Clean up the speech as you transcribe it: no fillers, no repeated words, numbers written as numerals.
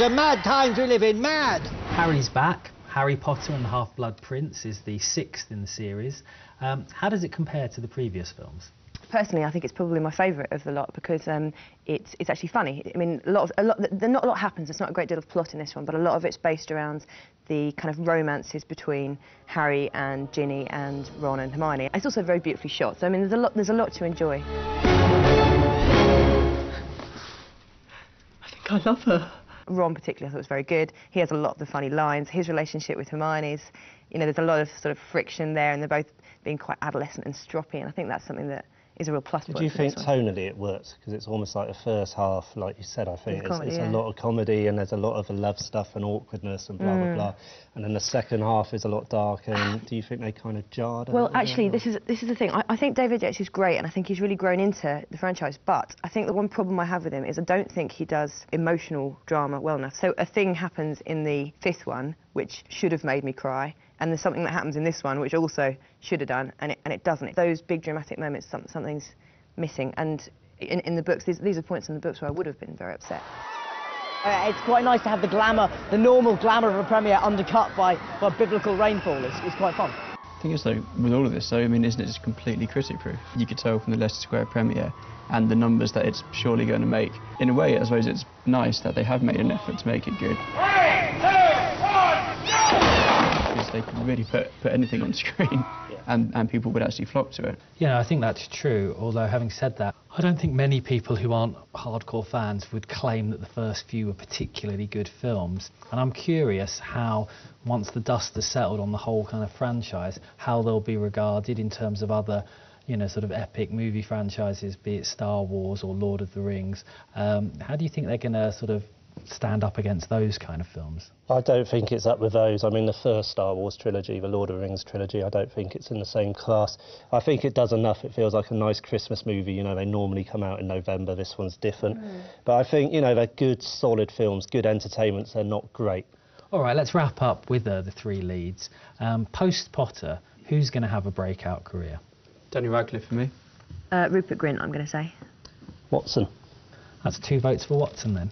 these are mad times we live in, mad! Harry's back. Harry Potter and the Half-Blood Prince is the 6th in the series. How does it compare to the previous films? Personally, I think it's probably my favourite of the lot because it's actually funny. I mean, not a lot happens. There's not a great deal of plot in this one, but a lot of it's based around the kind of romances between Harry and Ginny and Ron and Hermione. It's also very beautifully shot. So I mean, there's a lot to enjoy. I think I love her. Ron particularly I thought was very good. He has a lot of the funny lines. His relationship with Hermione's, you know, there's a lot of sort of friction there, and they're both being quite adolescent and stroppy, and I think that's something that is a real plus point. Do you think tonally it works? Because it's almost like the first half, like you said, I think it's a lot of comedy and there's a lot of the love stuff and awkwardness and blah, blah, blah. And then the second half is a lot darker, and do you think they kind of jarred a Well, actually, this is the thing. I think David Yates is great, and I think he's really grown into the franchise, but I think the one problem I have with him is I don't think he does emotional drama well enough. So a thing happens in the 5th one, which should have made me cry, and there's something that happens in this one which also should have done, and it doesn't. Those big dramatic moments, something's missing, and in the books, these are points in the books where I would have been very upset. It's quite nice to have the glamour, the normal glamour of a premiere undercut by biblical rainfall. It's quite fun. I think it's like, with all of this, though, I mean, isn't it just completely critic-proof? You could tell from the Leicester Square premiere and the numbers that it's surely going to make. In a way, I suppose it's nice that they have made an effort to make it good. 3, 2, 1, go! Because they could really put anything on screen, and people would actually flock to it. Yeah, I think that's true, although having said that, I don't think many people who aren't hardcore fans would claim that the first few were particularly good films. And I'm curious how, once the dust has settled on the whole kind of franchise, how they'll be regarded in terms of other, you know, sort of epic movie franchises, be it Star Wars or Lord of the Rings. How do you think they're going to sort of stand up against those kind of films? I don't think it's up with those. I mean, the first Star Wars trilogy, the Lord of the Rings trilogy, I don't think it's in the same class. I think it does enough. It feels like a nice Christmas movie. You know, they normally come out in November. This one's different. But I think, you know, they're good, solid films, good entertainments. They're not great. All right, let's wrap up with the 3 leads. Post-Potter, who's going to have a breakout career? Daniel Radcliffe for me. Rupert Grint, I'm going to say. Watson. That's 2 votes for Watson, then.